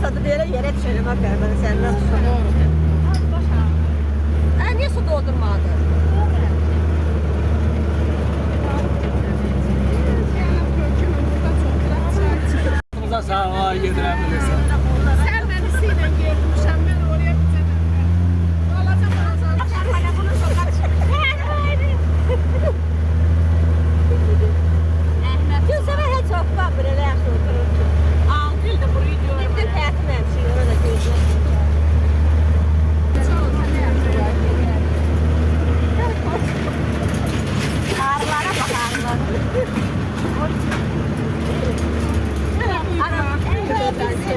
tadı böyle yere düşelim hakikaten ben senden tutuyorum. Niye su doldurmadı? Sağ ol, yediremiyorsun. Sen beni siyle gelmişim, ben oraya bitirdim. Alacağım ağzını. Gülsəmə heç çox bax belə yaxşı oturur. Altı ildir burayı diyorum. Bir de həyatım həmçinin ona da gözlə. Ağrılara bax ağrılara.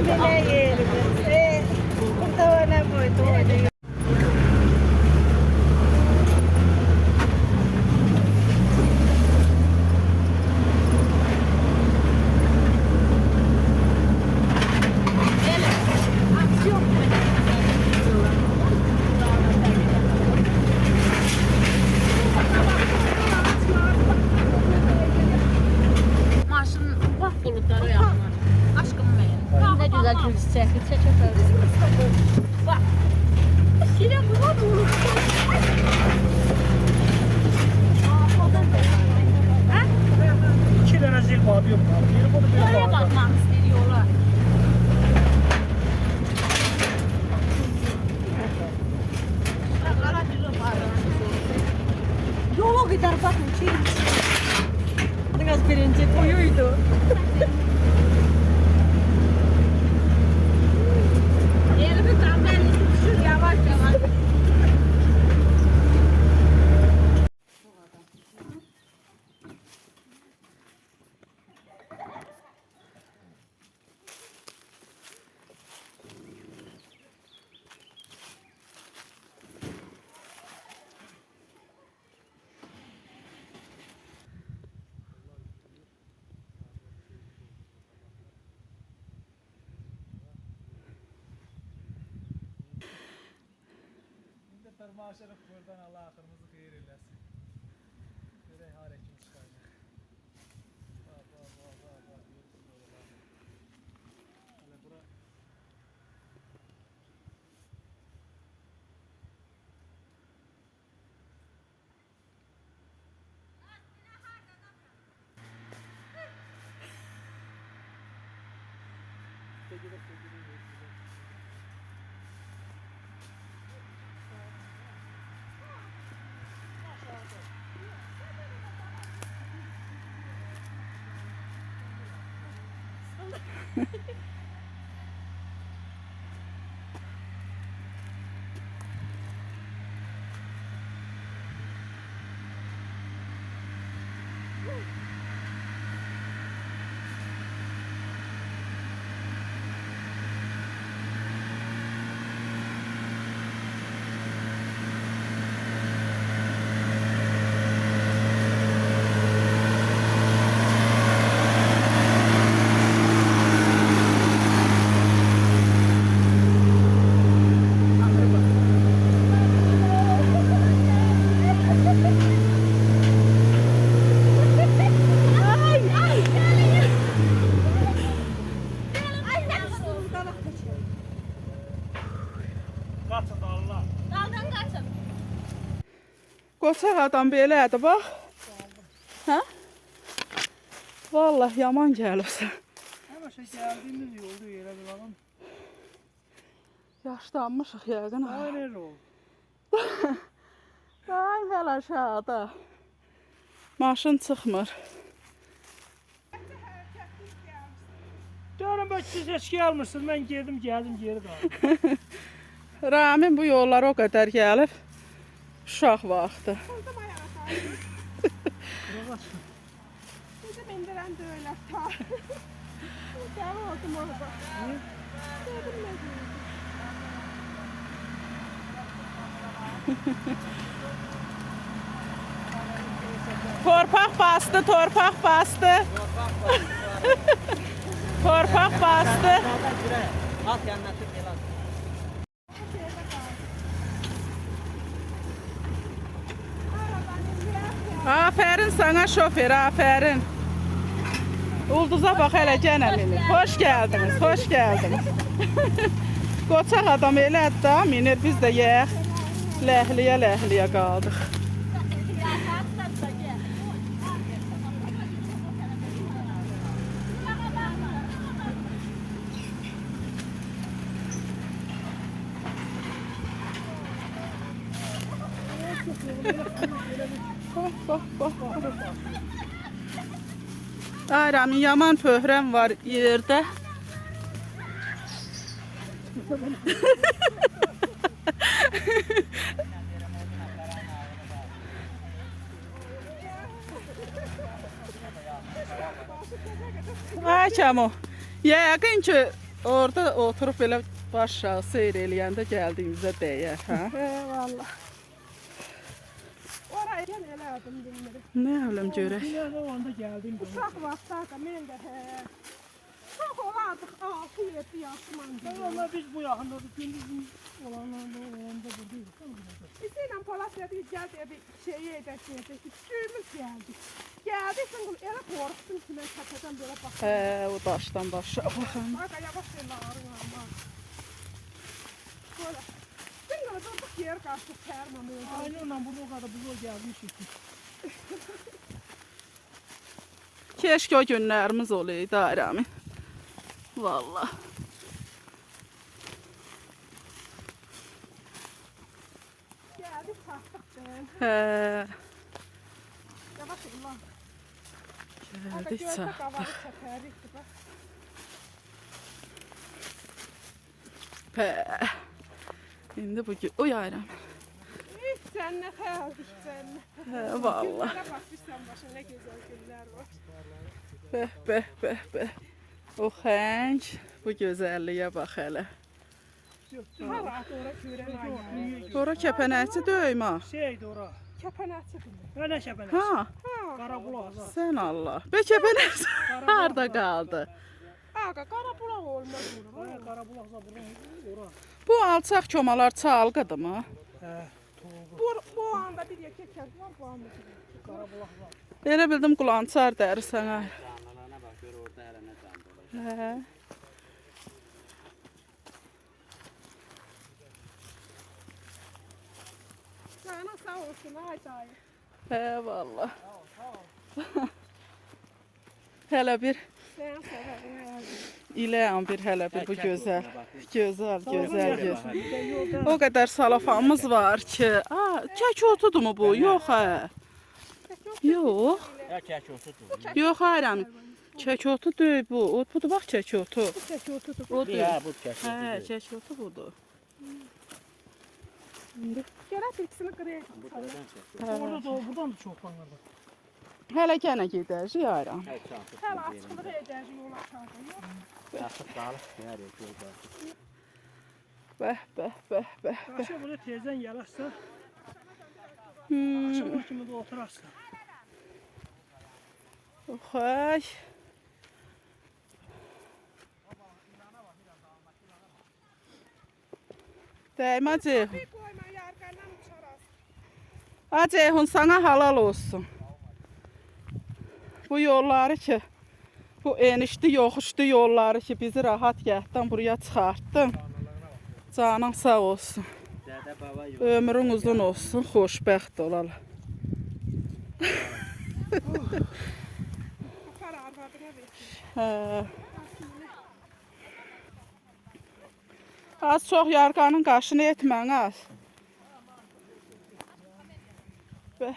Belə yerimiz. Burada ne boydu? Maşın bak bulutları yanlar. Aşkım benim. Ne güzel gül çiçekli çiçek. Bak. Şile buna bulur. İki tane zil var yok. Biri bunu bir Oraya bakmam istiyorlar. Yola gider bakın çiğ. Adınız birinci boyuydu. Elimi tembellik düşür yavaş yavaş. Maşallah buradan Allah aklımızı hayır eylesin. Nereye harekimiz çıkacak. Bak. Hele bura. Peki. Kaçın da Allah. Daldan kaçın. Qoçaq adam belədir, bax. Hə? Vallahi yaman gəlibsən. Ama şey geldiğimiz yolda yere bir bakın. Yaşlanmışıq yəqin. Daha nerede oldu? Ay, hələ aşağıda. Maşın çıxmır. Canım bak siz eski almışsınız. Ben geldim geri kaldım. Ramin bu yollara o qədər gəlib. Uşaq vaxtı. Bizim indiren de öyle ta. Devam oldum orada. Dedim Torpaq bastı, torpaq bastı. Torpaq bastı. At yanına tut gel at. Aferin sana şoför, aferin. Ulduza bax hələ gənə minir. Xoş gəldiniz, xoş gəldiniz. Qoçaq adam elədir da, minir, biz də yəyək. Ləhliyə qaldıq. Bax. Ayramin yaman pöhrəm var yerdə. Ay Kəmo, yəqin ki orada oturub belə baş aşağı seyr eləyəndə gəldiyimizə dəyər, hə? Vallahi. Oraya gel elədim bilmirim. Nə bilim görək. Yine de o anda geldim. Uşaq vaxtı mən də Uşaq olardık 6-7 yaşım. Valla biz bu yakında gündüzün olanlarda buradayız. Bizimlə Polat dedik, gəl deyə bir şey edək dedik. Suyumuz gəldi. Gəldi, sən elə qorxdun ki, mən təpədən belə baxdım. O daşdan başa baxın. Aga yavaş elə ağrına. Böyle. Sen de durduk yer karşı termomöyle. Aynen lan burada o kadar buzul gelmişik. Keşke o günlərimiz olaydı Ayramin. Vallahi. Geldik kalktık ben. Yavaş ulan. Gəldik Görse çatdıq. kavarı çekerikti bak. İndi bu gün... Oy Ayramin. Hiç sen ne kaldık sen. Vallahi. Günlere bak bir sen başa ne güzel günler var. Bəh. O xəng, bu gözəlliyə bax hələ. Daha rahat ora gören ayı. Ora kəpənəkçi döymə. Şeydi ora. Kepenatçı mı? Öyle şepenes. Ha, Karabulak. sən Allah. Bə kəpənəkçi harda qaldı? Aga kara bulak olmaz ora. Baya Karabulak'sa ora. Bu alçaq komalar çalqıdır mı? He. Tuğlu. Bu anda bir yakak kent var bu anda. Karabulak var. Elə bildim qulançar dərsən. Canlılarına bak gör orada hele ne can dolaşıyor. Hə. Sana sağ olsun ay dayı. Hə, vallah. Hələ bir Sen severim ay. iləyəm bir hələ bir bu gözəl. Gözəl. Yolda. O qədər salafanımız var ki. Kək otudur mu bu? Yox hə. Yox. Ya kek olsun. Yox Ayramin. Kək otu deyil bu. Budur bax kək otu. Çek oturdu. O deyil. Ya bu kek Hə, olsun. kək otu budur. Gel ikisini kıraya. Orada da buradan da çok var. Hələ gənə gedəcək Ayramin. Hey çantı. Hele açılır edeceğiz yol aşağıda. Yok. Yastık dağılık. Yer yok yolda. Bəh. Aşağı buraya teyzen yalarsa. Hmm. Akşama kimi de oturarsın. Oxay. Dəymə Ceyhun. Bir koyma yargandan uçaraz. Ceyhun sana halal olsun. Bu yolları ki, bu enişli yoxuşlu yolları ki bizi rahat gətdən buraya çıxartdın. Canın sağ olsun. Dede baba yok. Ömrün uzun olsun, xoşbəxt olalar. Bu para arvadına ver. Hə. Az çox yarğanın qaşını etmən az. Bəh.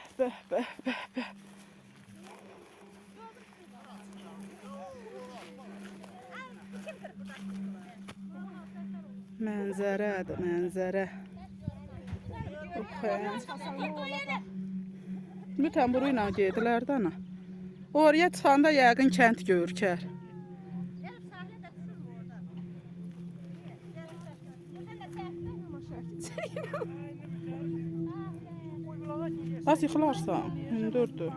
Mənzərədir, mənzərə. Mütən buru ilə gedilər də ana. Oraya çıxanda yəqin kənd görkər. Az yıxılarsan, hündürdür.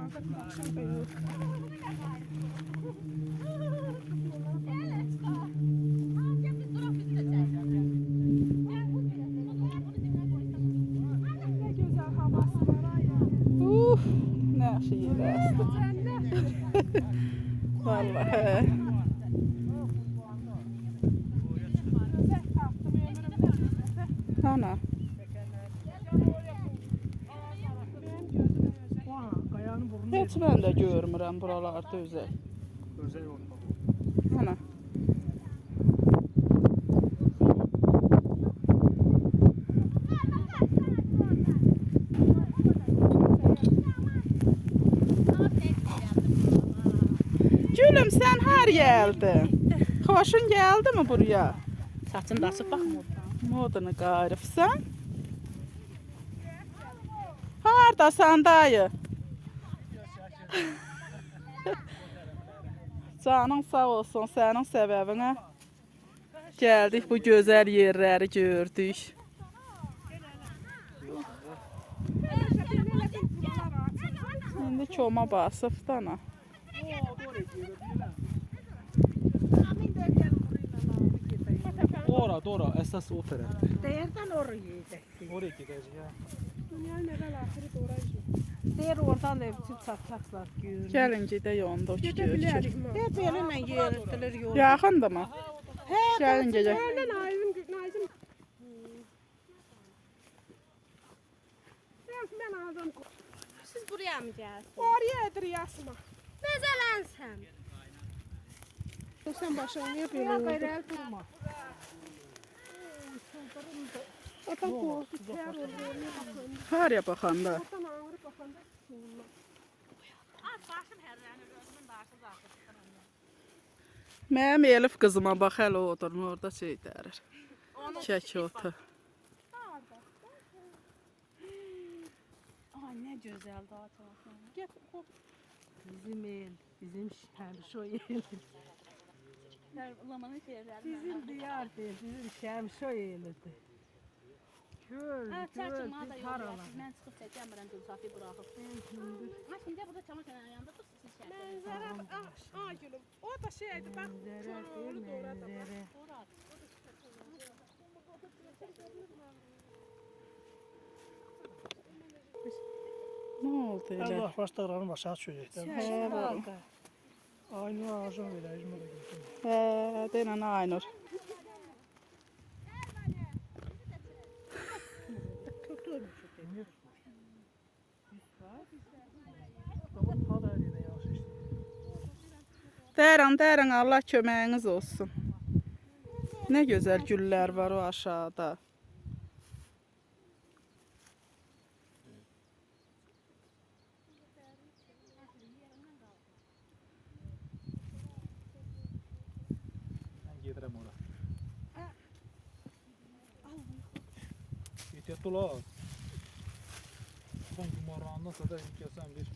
Ne güzel havası var ay. Nə yaxşı yerə əsdi. Cennet. Vallahi. Ana. Vah, qayanın burnu Heç mən də görmürəm buralarda özəl. özəl olmalı. Ana. Gülüm sen har geldin. Hoşun geldi mi buraya? Saçın da açıb baxmır. Modunu qarıfsan. Hardasan dayı? Canın sağ olsun, sənin səbəbinə gəldik, bu gözəl yerləri gördük. İndi koma basıb da ana. Ora, əsas o tərəfdə. Deyirdən oraya yeyəcəkdik. Oraya gedəcək ya. Dünyanın evvel ahiri doğrayıcı. Deyir oradan da bütün çataqlar görünür. Gəlin gedək onda ki Gedə görüşür. bilərik mi? Deyir belinlə yeridilir yol. Yaxındır mı? Gəlin gedək. Öyle Nazım. Ben aldım. Siz buraya mı gəldiniz? Oraya edir yasma. Nəzələnsəm. Sen başına niye böyle oldu? Gayrı durma. Atan korktu. Ter oldu. Haraya baxanda? Atan ağrı bakanda soğulma. Mənim Elif qızıma bax, hələ oturur, orada şey dərir. Kək otu. Ay ne güzel daha tarafı. Gel hop. Bizim el, bizim şemşo el. Lamanın şeyləri. Bizim diyar değil, bizim şemşo elidir. Göl, Hə, göl, çəkim da biz yol haralar. var. Mən çıxıb çəkəmirəm Gülsafi buraxıb. Ha şimdi burada çama kənarı yanında siz çəkin. Manzara. Gülüm. O da şeydi bak. Çoğunu doğradı. Nə oldu elə? Allah başlarını başa çökəkdən. Şemşo. Aynı ağacın verəcəm o da götürmür. Hə, denən Aynur. Dərən, Allah köməyiniz olsun. Nə gözəl güllər var o aşağıda. Mən gedirəm ora. Ehtiyatlı ol. Son gümarağından sonra gəlsən bir.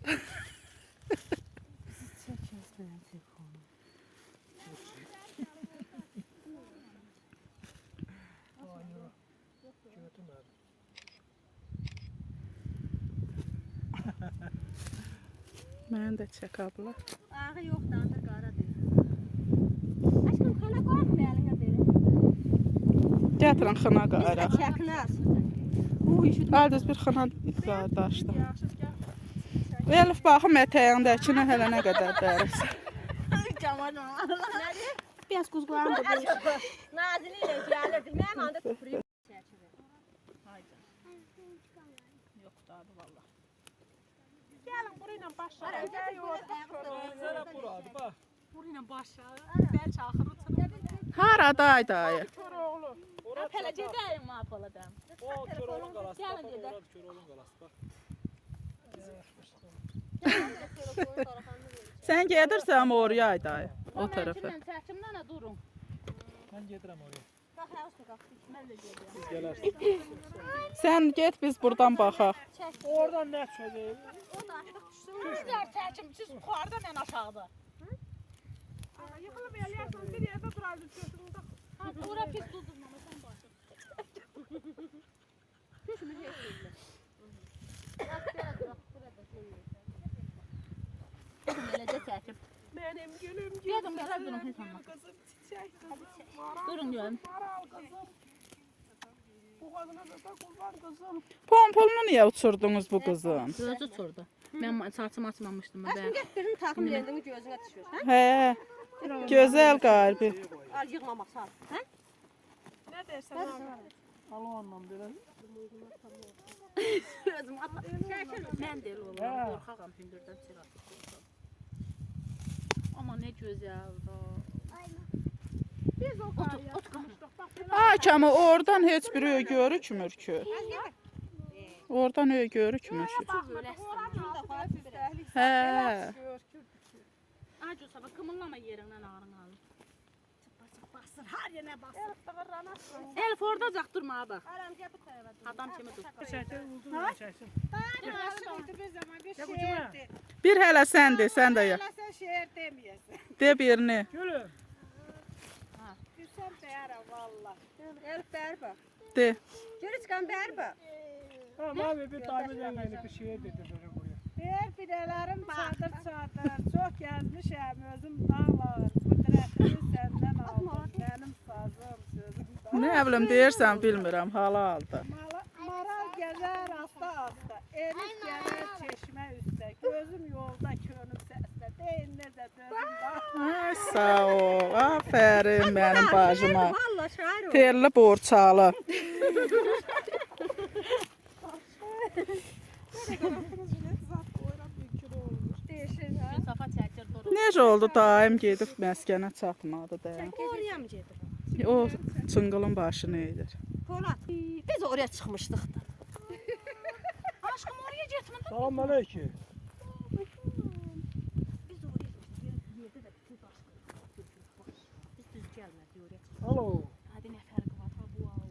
Çəkəzməyən telefonu. Götürmür. Mən də çək abla. Ağı yoxdur, ancaq qaradır. Aşkım xana qoymayalım belə. Gətirin xına qayraq. Çəknəz. Aldız bir xına qardaşdı. Elif baxım ətəyindəkinə hələ nə qədər dərisi. Biraz quzqlarım da belə. Nazili ilə gəlirdik. Mənim anda tüpürüyüm. Gelin burayla başlayalım. Mənzərə buradır, bax. Burayla başa. Bəlkə axırı Haraday dayı? Koroğlu. Hələ gedəyim ma apaladan. O Köroğlu'nun qalası, bax, Gəlin gedək. ora Köroğlu'nun qalası, bax. Sən gedirsən oraya ay dayı? O tərəfə. Mən çəkimdən durun. Mən gedirəm oraya. Bax, həvəslə qalxdı. Mən də gedirəm. Siz gələrsiniz. Sən get biz buradan baxaq. Oradan nə çökək? Sizlər çəkim, siz yuxarıdan ən aşağıda. Yıkılıp eləyərsən bir yerdə durardı götüründə. Ha, ora pis durdurmama sən başa. Düşmür heç yerdə. Bax, belə duraq, burada şey yox. Eləcə çəkim. Benim gülüm Dedim, belə durun, heç olmaz. kızım çiçek kızım. Durun görüm. Maral kızım. Bu kadına da kurban kızım. Pompolunu niyə uçurdunuz bu qızın? Gözü uçurdu. Mən saçımı açmamışdım. Aşkım getdirin takım yendini gözünə düşür. Hə? Hə, gözəl qalbi. Al yığmamaq sağ. Hə? Ne dersen abi. Al ondan belə. Özüm atla. Mən də elə olurum. Hə. Qorxağam hündürdən çırarsın. Ama ne güzel da. Biz o kadar Ot qalmışdıq. Bax belə. Ay ama oradan heç bir öy görükmür ki. Oradan öy görükmür ki. Hə. Acı sabah kımıllama yerindən ağrın alın. Çıpa basır, her yerine basır. Elif orada caq durma bak. Adam kimi dur. Çəkir, uldurla çəksin. Ya bu kimə? Bir hələ sən de, sən də ya. Sen şehir demeyessin. De birini. Gülüm. Gülsem değerim valla. Elif berba. De. Gülüçkan berba. Ama bir tane gelmeyeli bir şeye dedi böyle buraya. Ber pidelerim çadır çadır. Çok gezmişim özüm dağlar. Kudretini senden aldım. Benim sazım sözüm. Ne bilim deyirsən bilmirəm, halal-da. Maral gezer hasta hasta. Elif gelir çeşme üstte. Gözüm yolda könül sesle. Değil ne de dözüm var. Ay sağ ol. Aferin mənim bacıma. Valla şair ol. Terli borçalı. Değişir ha. Safa çəkir durur. Necə oldu daim gedib məskənə çatmadı da. Oraya mı gedir? O çıngılın başı nə edir? Polat. Biz oraya çıkmıştık da. Aşkım oraya getmə. Salam aleyküm. Biz oraya gittik. Yerde de bütün taşları. Biz düz gelmedi oraya. Alo. Hadi ne fərqi var ha bu al.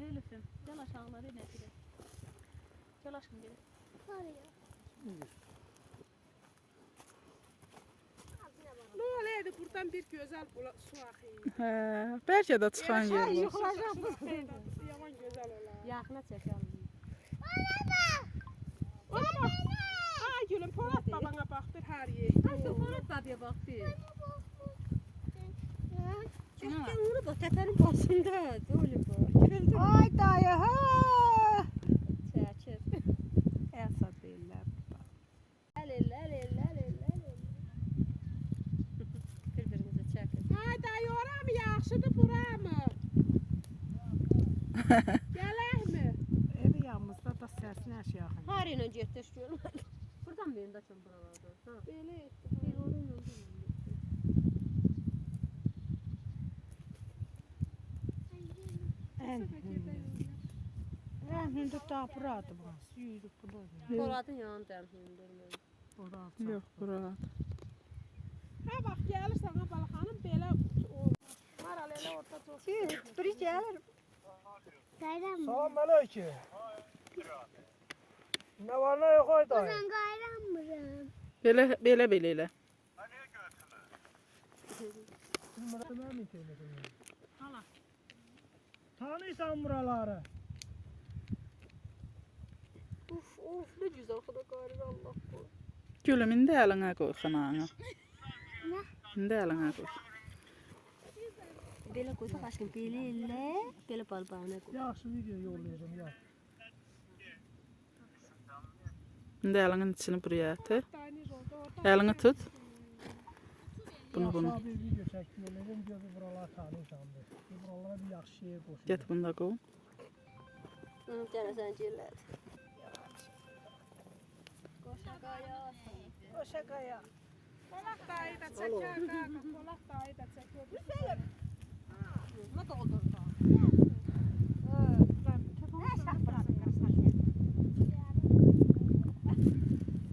Elif'im gel aşağılara ne dire. Gel aşkım gel. Ne olaydı buradan bir güzel su akıyor. Hə, bəlkə də çıxan yer var. Yaman güzel olar. Yakına çekelim. Ona bak. Ay gülüm Polat babana baktır her yer. Ay Polat babaya bak bir. Şuna bak. Sen onu bak tepenin başında. Öyle bak. Güldür. Ay dayı ha. Çekir. Esat değiller. Birbirimize çekin. Ay dayı ora mı yaxşıdır bura mı? Gələk mi? Evi yanımızda da sesini aşağı. Her yine yetişiyorum. Buradan mı yerinde açın buralarda? Ha. Belə etdi. Bir oraya yolda. En hündür daha buradı burası. Yürüdük burada. Polat'ın yanından hündürmüyor. Burası. Yox, bura. Ha bax gəlir sana balxanım belə olur. Maral elə orta çox. Dur hiç gelir. Salam aleyküm. Ne var ne yok oyda? Belə elə. Bilmirəm internetim. Hala. Tanıysan buraları? Of ne güzel kadar gayrı Allah koy. Gülüm, indi əlinə qoy xınanı. İndi əlinə qoy. Böyle koysak aşkım böyle balbağına koy. Yaxşı video yollayacağım ya. İndi əlinin içini buraya atı. Dayınız oldu orada. Əlini tut. Bunu. Yaxşı bir video çəkib yollayacağım. Gözü buralar tanıysan. Buralara bir yaxşı şey qoşun. Get bunu da qoy. Gene sen cillet. Koşa kaya. Polak dayı da çeker kanka. Polak dayı da çekiyor. Hüseyin. Ne doldurdu?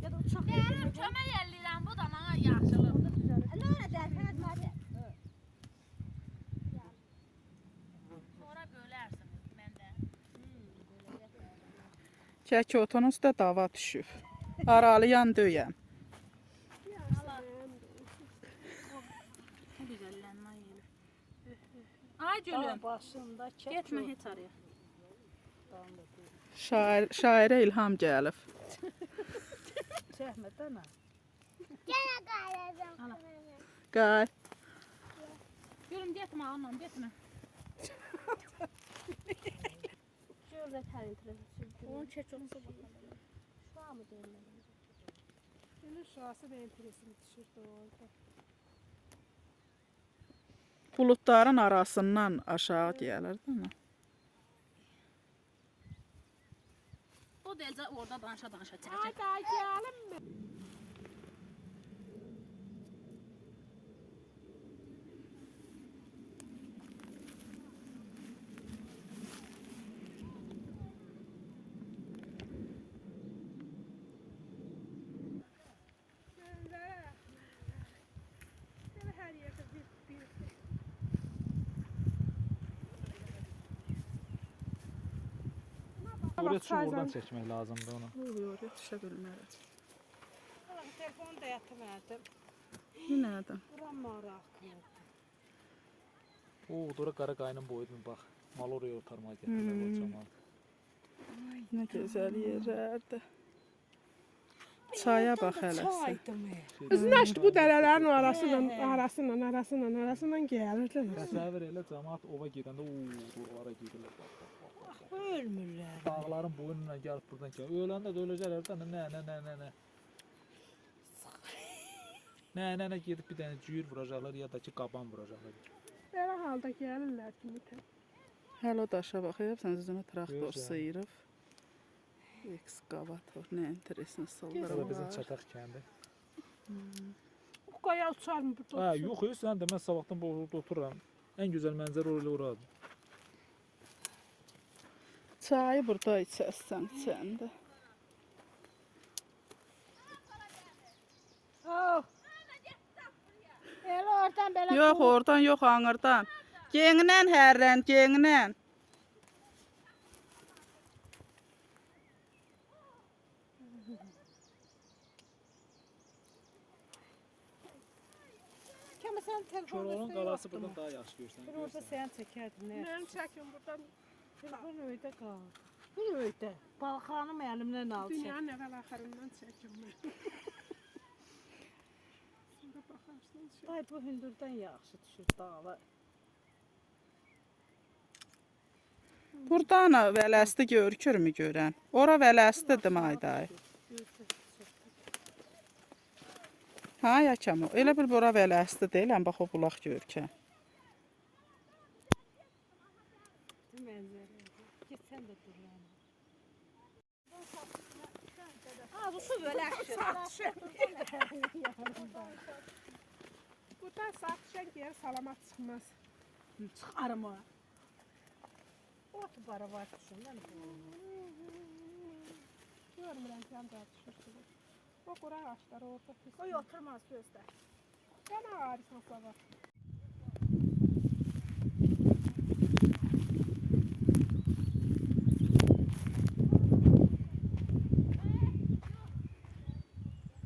Ya da uçak. Deyirəm kömək eləyirəm bu da mənə yaxşılıq. Ne öyle dersen hadi. Sonra bölərsiniz məndə. Çək otunuz da dava düşüb. Aralıyan döyəm. Bu güzəllənmə yeri. Ay gülüm. Başında çek. Getmə heç araya. Şairə ilham gəlib. Çekme deme. Qay. Gülüm getmə anam, getmə. Şurada terin trafik. Onu çek onu da bakalım. Şu an mı derler? Senin şurası benim presimi düşürdü orada. buludların arasından aşağı gəlir, değil mi? O delcə orada danışa çəkir. Ay da gəlim mi? Her yerde bir Oraya çıkıp oradan çekmek lazımdı onu. Oraya düşə bilmərəm. Telefonu da yatırmadım. Nədən? Buram maraq. Oo, dora qara qaynın boyudun bax. Mal oraya otarmağa gətirlər o camaat. Nə gözəl yerlərdir. Çaya bax hələsi. Biz nəşdi bu dərələrin arasından gəlirdilər. Təsəvvür elə camaat ova gedəndə oralara gedirlər. Ölmürlər. Dağların boyundan gəlib buradan gəlir. Öləndə də öləcəklər də nə. Nə gedib bir dənə cüyür vuracaqlar ya da ki qaban vuracaqlar. Belə halda gəlirlər kimi. Hələ o daşa bax, sən üzünə traktor Gözəl. sıyırıb. Ekskavator, nə interesin Bura salları bizim var. çataq kəndi. Bu qaya uçar mı burada? Ha, yox, sən də mən sabahdan bu orada otururam. Ən gözəl mənzərə orada oradır. Çayı burada içəsən, içəndə. Oh. Elə oradan belə Yox, oradan yox, ağırdan. Gengnən hərrən, gengnən. Kəmə sən telefonda Koroğlunun qalası buradan daha yaxşı görsən. Bir orada sən çəkərdin. Nə? Mənim çəkim buradan Telefon öydə qaldı. Bu öydə. Balxanım əlimdən al çək. dünyanın əvvəl axırından çəkim mən. Sonra baxarsan. Ay bu hündürdən yaxşı düşür dağı. Buradan vələsti görükürmü görən? Ora vələstidir Mayday. Ha, yakam o. Elə bil bura vələsti deyil, bax o bulaq görkən. Mənzərə. Getsən də dur lan. Ha, bu su böləkdir. Buradan satışan geri salamat çıxmaz. Çıxarım o. Ot bara var düşün. Görmürəm ki, ancaq düşürsünüz. O qura ağaçları orada pis. Qoy oturmaz gözdə. Gənə ağrısın sabah.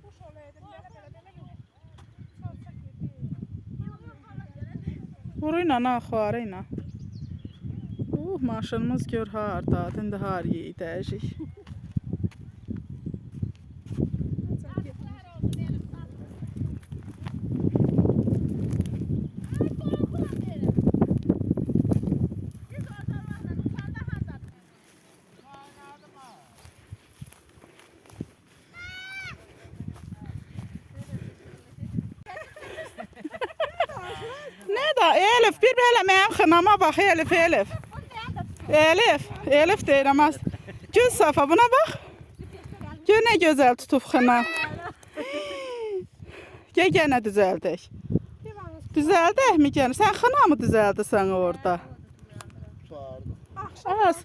Kuş olaydı, belə. Çalçaq yedi. Burayla, axarıyla. Maşınımız gör hardadır, indi hariyə idəcik. Nə da, Elif, bir belə mənim xınama bax, Elif. Elif deyirəm az. Göz Safa, buna bax. Gör nə gözəl tutub xına. Yenə düzəldək. Düzəldək mi yenə? Sən xına mı düzəldirsən orada? Az.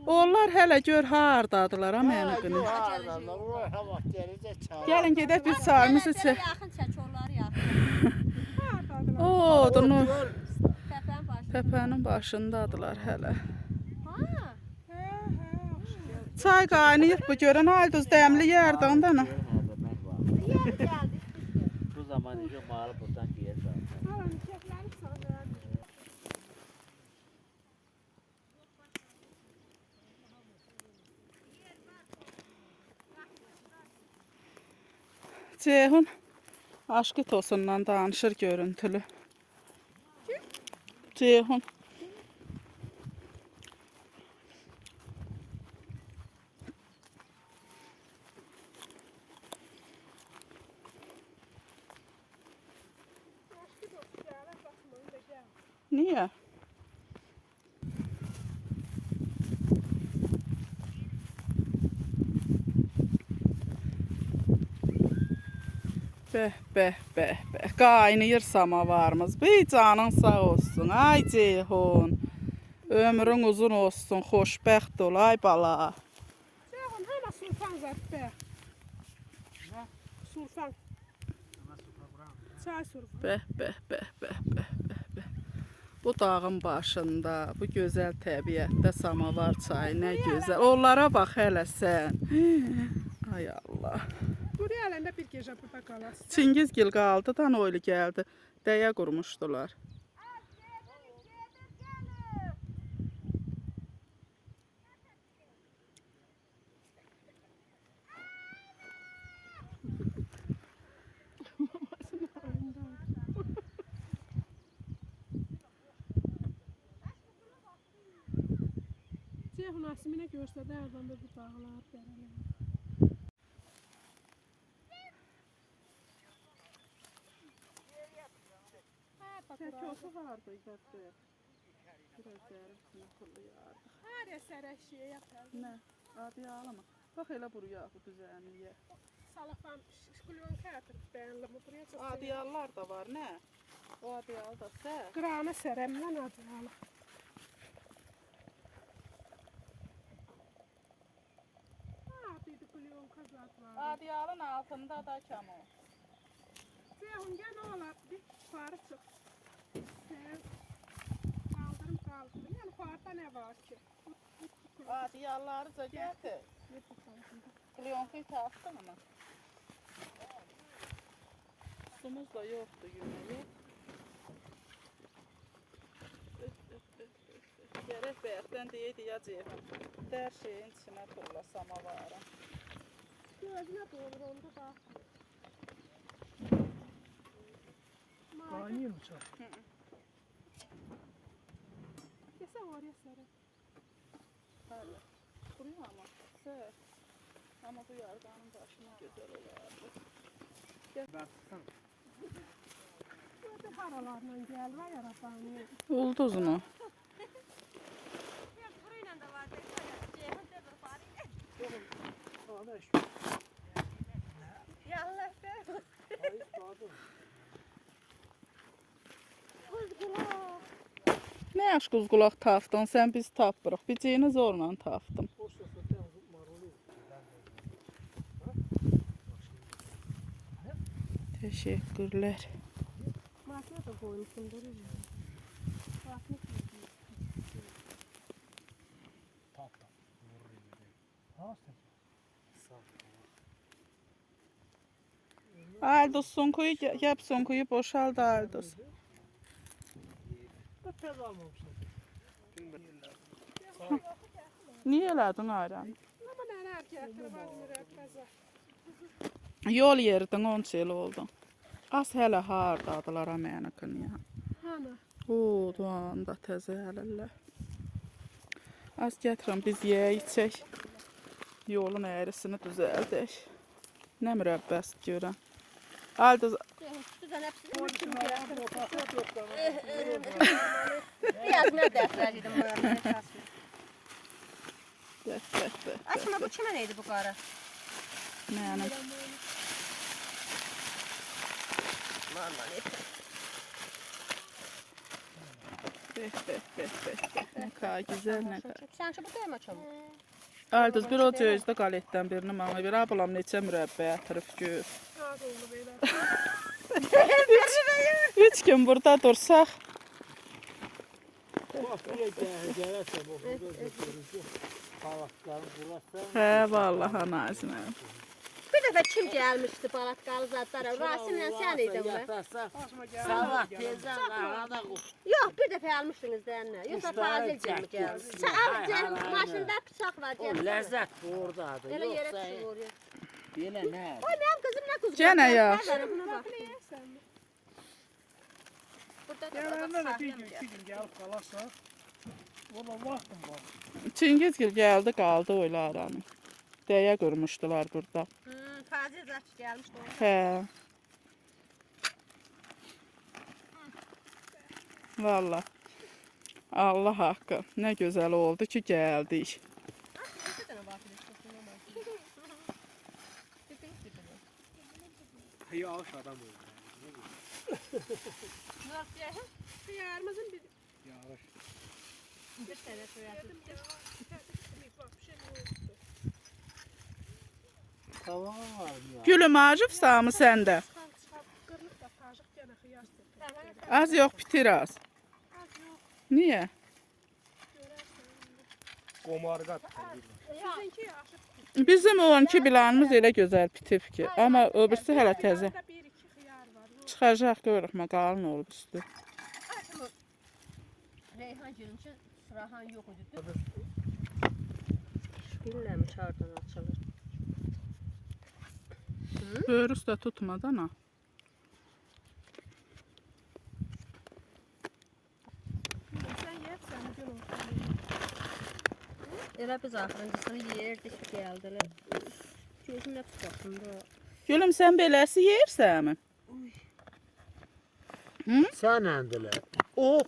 Onlar hələ gör hardadılar, ha mənim qınım. Gəlin gedək biz çayımızı içək. Yaxın çək onları yaxın. Oo, dunu. Təpənin başı. Təpənin başındadılar hələ. Ha? Çay qaynayır bu görən haldız dəmli yerdə ondan. Yer gəldi. Bu zaman işte malı buradan giyer zaten. Aram, keflərini sana. Ceyhun aşkı tosundan danışır görüntülü. Ceyhun. Başqa da gələ baxmayın da gəl. Niye? Beh beh beh beh. Kaynayır samavarımız. Bir canın sağ olsun. Ay Ceyhun. Ömrün uzun olsun. Xoşbəxt ol ay bala. Ceyhun hana sultan zaten. Sultan. Çay sultan. Beh beh beh beh beh beh beh. Bu dağın başında, bu gözəl təbiətdə samavar çayı nə gözəl. Onlara bax hələ sən. Ay Allah. Buraya elinde bir gece burada kalasın. Çingizgil qaldı, Danoylu gəldi. Dəyə qurmuşdular. Ceyhun Asimine gösterdi de bu dağlar, dereler. Çəkosu vardı qəbdə. Biraz dərisini kullayardı. Her eser eşeğe yapar. Nə? Adi ağlama. Bax elə buraya bu düzəniyə. Salafan, şkulyon kağıtır beğenli bu buraya çok seviyorum. Adiyallar da var, nə? O adiyal da sən. Qırağına seremlen adıyalı. Adıydı kulyon kazat var. Adiyalın altında da kamo. Ceyhun gel ne olar bir yukarı çık. Sen kaldırım. Yani yukarıda ne var ki? Adiyalları da gətir. Klyonku tapdın mı? Sumuz da yoxdur yeməyə. Gərək bəyəkdən deyəcəyəm. Hər şeyin içinə tulla samavarı. Gözüne doğru onda da. Kaynıyor mu çay? Yesen oraya serem. Hadi. Kuruyor ama. Sır. Ama bu yarganın başına güzel olardı. Burada haralarla gel var ya Rabbani. Ulduz mu? Sağda iş. Nə yaş quzqulaq tapdın, sən biz tapırıq. Biciyini zorla tapdım. Boş sosyetten marulu. Teşekkürlər. Makine de koymuşsun duruyor. Tatlı. Ha sen. Aldız sunkuyu, yap sunkuyu boşalt Aldız. Da tez almamışlar. Niye elədin ayran? Ama ne erkekler var mürekkeze. Yol yerdin 10 il oldu. Az hələ hardadılar mənəkin ya. Hana. Oo, doğanda təzə hələlər. Az gətirəm biz yeyək içək. Yolun əyrisini düzəldək. Nə mürəbbəst görən. Aldız Biraz ne dertleriydim bu yana. bəh. Açma bu kime neydi bu karı? Mənim. Bəh. Nə kadar güzel, nə kadar. Sen şu bu dövme açalım. Aldız bir o cözdə qaletdən birini mənə bir ablam neçə mürəbbə yatırıb gör. Az oldu böyle. Üç gün burada dursaq. Bak buraya gelirse bu burada balıkların burası. Hə, vallahi nazimə. Bir defa kim gelmişti balatkalı zatlara? Rasim'le sen idin mi? Yatarsa sabah tezden arada Yok bir defa almıştınız değil mi? Yoksa Fazil'cim mi geldi? Sen alacaksın maşında bıçak var. o lezzet oradadır. Öyle yere Yoksa düşüyor oraya. yine ne? Oy benim kızım ne kuzum. Gene ya. Buna bak. Burada da Yerlerinde bak de bir sahnem gün ya. iki gün gelip kalarsa. Orada vaxtım var. Çingizgil gəldi, qaldı öyle aranı. Dəyə qurmuşdular burada. Fazil zat gelmişti oraya. Hə. Vallahi. Allah haqqı. Nə gözəl oldu ki, gəldik. Yağış adam oldu. Hıyarımızın bir Yağış. Tamam var ya. Gülüm acıbsa mı səndə? qırmızı da tacıq gene hıyar sepet. Az yox, bitir az. Niyə? Qomarqa Sizinki yaxşı. Bizim 12 bilanımız elə gözəl bitib ki. Amma öbürsü hələ təzə. Burada bir iki hıyar var. Çıxacaq, görürük mə qalın olub üstü. Reyhan gülünçü sırahan yok idi. Bilmem çardan açılır. Böyrü üstə tutmadan ha. Sen yersen gün olsun. Elə biz axırıncısını yerdik, gəldilər. Gözümlə tutaqında. Gülüm sən beləsi yeyirsənmi? Sen endile. O.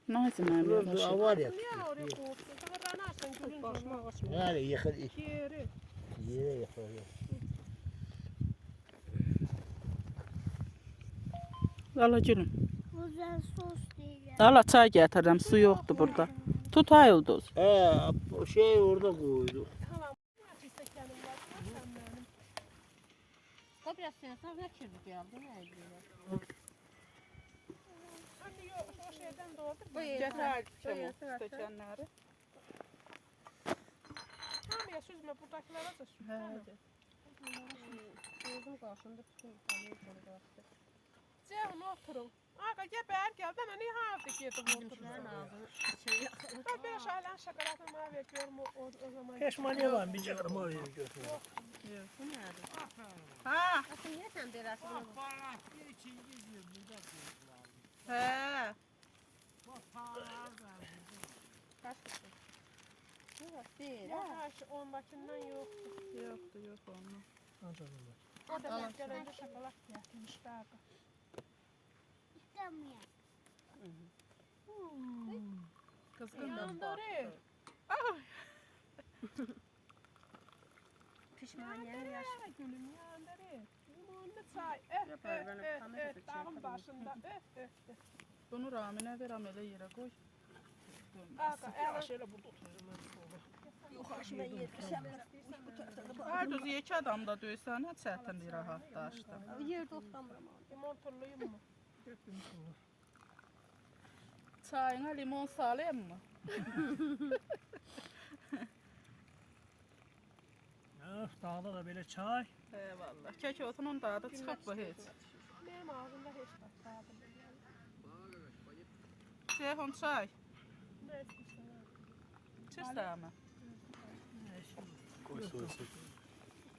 Nazım mənim Burada yanaşır. var ya. Niye oraya korktun? Sana ranarsan gülün Başıma canına. açmıyor. Yani yıkır. Yeri. Yere yıkır. Ala gülüm. Güzel sos değil. Ala çay gətirəm, su yoxdur burada. Tut ayıldız. O şey orada koydu. Tamam. İstekenim var. Sen benim. O biraz sensən nə kirli gəldi, nə edirlər? Anne yok o şeyden doğdu. stəkanları. Tamam ya süzme buradakilara da süz. Gözüm qarşımda tutun. Ceyhun oturun. Aga geber geldi ama niye harfi girdim Bizim oturun. şunların ağzını şey yaxın. Ben bir şeyler şakalatma bana veriyorum o zaman. Peşmaniye var bir çakırma oraya götür. Bu nədir? Ha, Asıl niyə sən beləsi bunu? hə. Yox, deyil. Yok her şey ondakinden yok. Yoxdur, yox ondan. Ancak onlar. O da ben gelince şokolat getirmişlerdi. İstemiyorum. Qızğın da. Yandırı. Pişmaniyenin yaşı. Yandırı gülüm yandırı. Limonlu çay. Dağın başında. Bunu Raminə ver, am elə yerə qoy. Aga evet. Şöyle burada oturuyorum ben solda. Yoxaşına yetişəm. Aydız yekə adam da döysən, nə çətinlik rahatlaşdı. Yerdə oturamıram. Limon turluyum mu? Çayına limon salayım mı? Dağda da böyle çay. Eyvallah. Kək otunun dadı çıxıb bu heç. Benim ağzımda hiç bakmadım. Ceyhun çay. Ne istiyorsun? İçirsənmi? Koy soysun.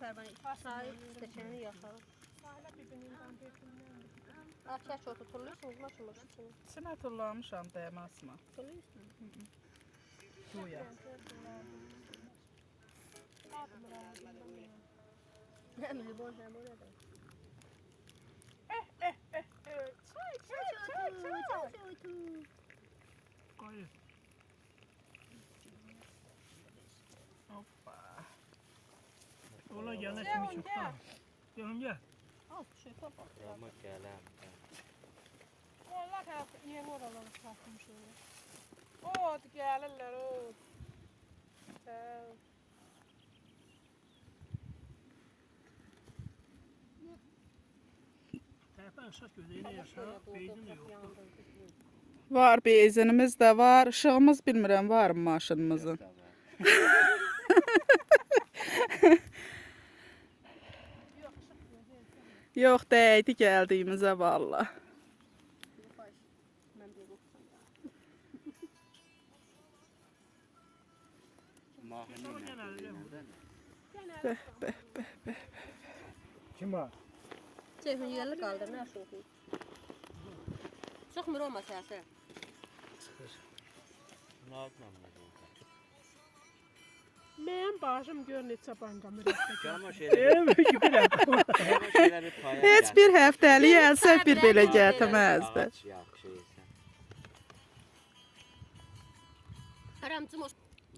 Fərman çay stəkanı yaxalım. Sahile birbirinden birbirinden. Kək otu turluyorsunuz, maşın için. İçinə turlamışam, dəyməzmə. Turluyorsunuz. Suya. Hem limon hem öyle de. Koy. Hoppa. Ola gel ne şimdi çok tamam. Gel. Az bir şey kapat. Onlar hep yeni oraları satmış öyle. O gelirler o. Terpen ışık gözüyle yaşa. Beydin de yok. Var benzinimiz də var, işığımız bilmirəm var mı maşınımızın. Yox, dəydi gəldiyimizə valla. Kim var? Ceyhun yerli kaldır, ne yapıyorsun ki? Sıkmır olma səsi. Benim başım gör neçə bankam rəstə. Evet güzel. Heç bir həftəlik əlsək bir belə gətirməzdi. Aramcım o.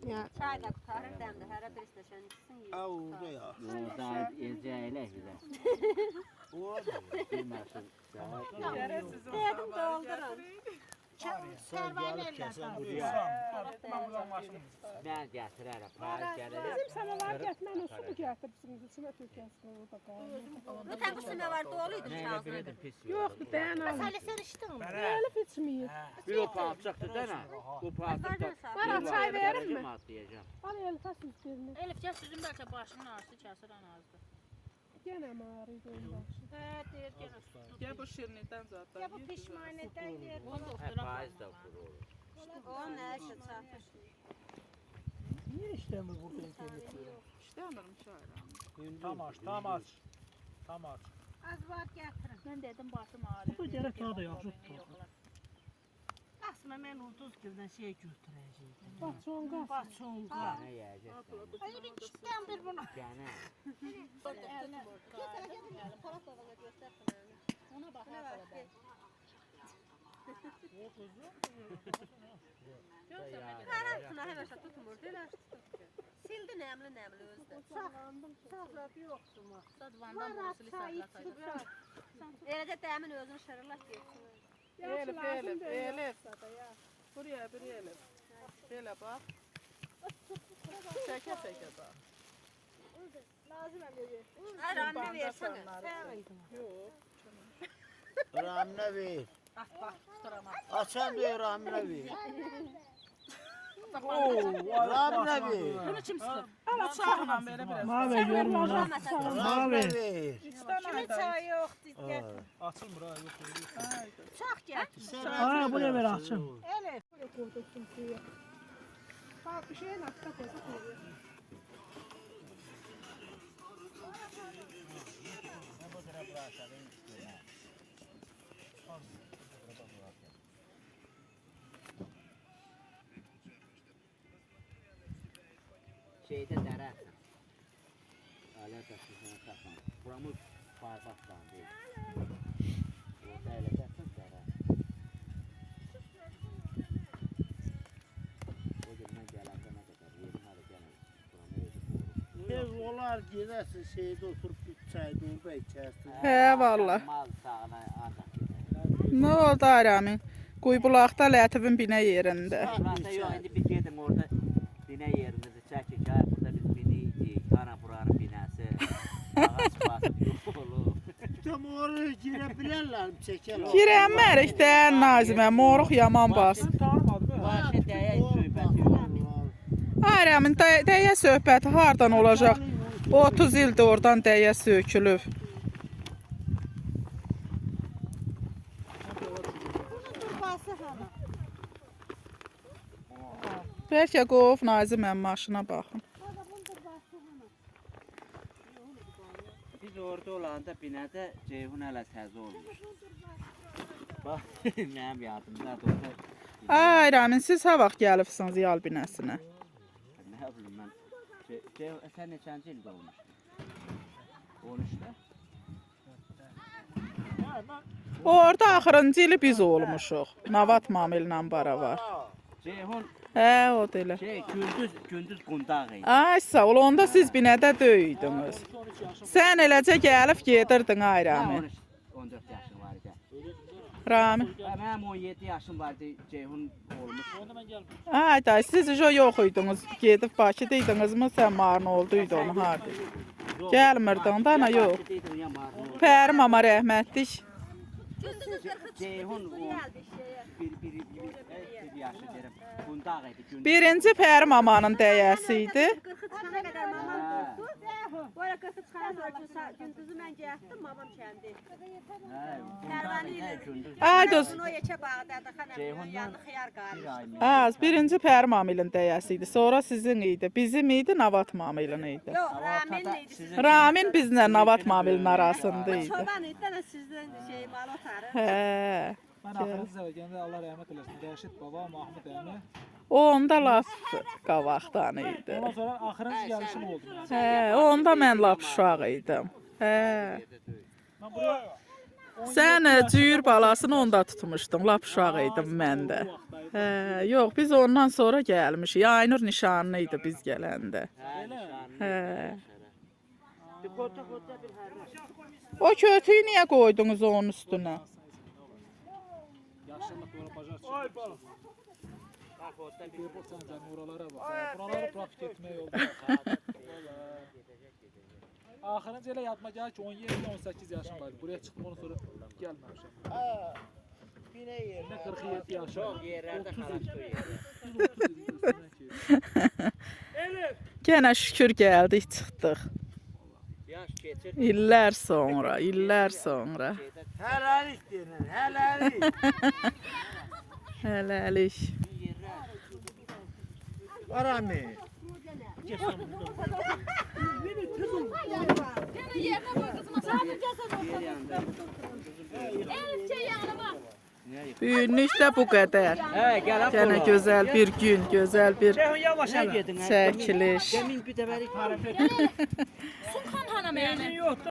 Ya. Çay da kurtarır demde. Hər birisi də şənçisin. Orada ya. Orada eləcək bizə. Orada. Bilməsin. Dedim doldurun. Sen gelip kesen buraya. Mən gətirərəm, payız gələrəm. Bizim samavar getməni su mu gətirsin? İçinə tökəsin orada qalır. Ötən bu simə var doluydu Nə bilirdim pis yox. Yoxdur, dayan al. Hələ sən içdin mi? Elif içməyir. Bir o palçıqdır dənə. Bu palçıqda. Bana çay verir mi? Atlayacağım. Al Elif'e süz birini. Elif gəl süzüm bəlkə başının ağrısı kəsir anazdı. Gene mi ağrıydı onun başı? Deyir gəl. Gəl bu şirinlikdən zaten. Ya bu pişmanədən yer. Onu doktora Payız da vurur. O nə işə çatır? Niye işlemi burada internet diyor? İstəmirəm şairəm. Tam aç. Az var gətirin. Mən dedim başım ağrır. Bu gerek daha da yaxşı tutar. Aslında mən ulduz güldən şey götürəcəydim. Baçonqa. Baçonqa. Nə yeyəcəksən? Ay bir kiçikdən bir bunu. Gənə. Ona bax hələ. Qarasına həvəsə tutmur, deyirlər tutmur. Sildi nəmli özdə. Saxladı yoxdur mu? Sadvandan burası lisaqlataydı. Eləcə dəmin özünü şırılaq getsin. Elif. Buraya bir Elif. Belə bax. Çəkə bax. Ay Ramine versene. Ramine ver. Açan ver Ramine ver. Ramine ver. Bunu kim sıxır? Ala çağla belə biraz. Mavi görmüyor. Ramine ver. Kimin çayı yoxdur gətir. Açılmır ha yok. Çax gətir. Aa bu ne ver açın. Elif. Böyle koydursun suya. Bak bir şeyin hakkında koysa koyuyor. Şeydə dərərsən. Alət əsasını taxın. Buramı paypaqdan deyil. Orada eləcəksən dərər. O gün mən gələndə nə qədər yerim hələ gələm. Buramı edib Ev olar gidersin şeyde oturup bir çay dolba içersin. Hə, valla. mal sağına ancaq. Nə oldu Aramin? Quyubulaqda Lətifin binə yerində. Burası yox, indi biz gedin orada binə yerimizi çəkik. Ha, burada biz biniydik. Ana buranın binəsi. Ağac basıb yox olur. Tam oraya girebilirler mi çekelim? Girəmərik də Nazimə, moruq yaman bas. Başı dəyə söhbəti yox. Aramin, dəyə söhbəti hardan olacaq? 30 ildir oradan dəyə sökülüb. Bəlkə qov Naziməm maşına baxın. Biz orada olanda binədə Ceyhun hələ təzə olmuş. Bax, mənim yadımda orada. Ay Ramin, siz ha vaxt gəlibsiniz yal binəsinə? Nə bilim mən. Ceyhun, sən neçənci ildə olmuşdun? 13-də? Orada axırıncı ili biz olmuşuq. Navat Mamillə baravar. Ceyhun, Hə, o da elə. gündüz qundaq idi. Ay sağ ol, onda siz binədə döydünüz. Sən eləcə gəlib gedirdin ay Ramin. 14 yaşım var idi. Ramin. Mənim 17 yaşım vardı, Ceyhun olmuş. Ay da siz yox idiniz. Gedib Bakıdaydınız mı? Sən marın olduydu onu harda? Gəlmirdin da ana yox. Pəri mama rəhmətlik. Ceyhun bir yaşı deyirəm. Qundaq idi. Birinci Pəri mamanın dəyəsi idi. Böyle kızı çıkaran gündüzü mən gəldim, babam kəndi. Ay dost. O yeçə bağdadı, xanım, yandı xiyar qarı. Az birinci Pəri mamilin dəyəsi idi. Sonra sizin idi. Bizim idi, Navat mamilin idi. Yox, Ramin idi. Ramin bizlə Navat mamilin arasında idi. Çoban idi də sizdən şey mal otarı. Hə. Mən axırıncı dəfə gələndə Allah rəhmət eləsin. Rəşid baba, Mahmud əmi. O onda laf qabaqdan idi. Ondan sonra axırıncı gəlişim oldu. Hə, onda mən lap uşaq idim. Hə. Mən buraya Sən cüyür balasını onda tutmuşdun. Lap uşaq idim mən də. Yox, biz ondan sonra gəlmişik. Aynur nişanlı idi biz gələndə. Hə. Bir kota bir hərrə. O kötüyü niyə qoydunuz onun üstünə? Yaşlılık böyle bacar çıkıyor. Ay bak. Bir baksan canım oralara bak. Buraları trafik etmeye yolda. Ahırınca elə yadıma gəlir ki 17-18 yaşım var. Buraya çıxdım ondan sonra gəlməmişəm. Bine yerine. Ne 47 yaşım. Çok yerlerde 30 karakter il. yeri. 30 il üstüne ki. Gənə şükür gəldik, çıxdıq. Yaş geçir. İllər sonra, illər sonra. Helalik denen, helalik. Hələlik. Arami. Bu günlük də bu qədər. Hə, gəl Gənə gözəl bir gün, gözəl bir Yavaş gedin. çəkiliş. Demin bir dəfəlik tarif et. Sultan hanım yani.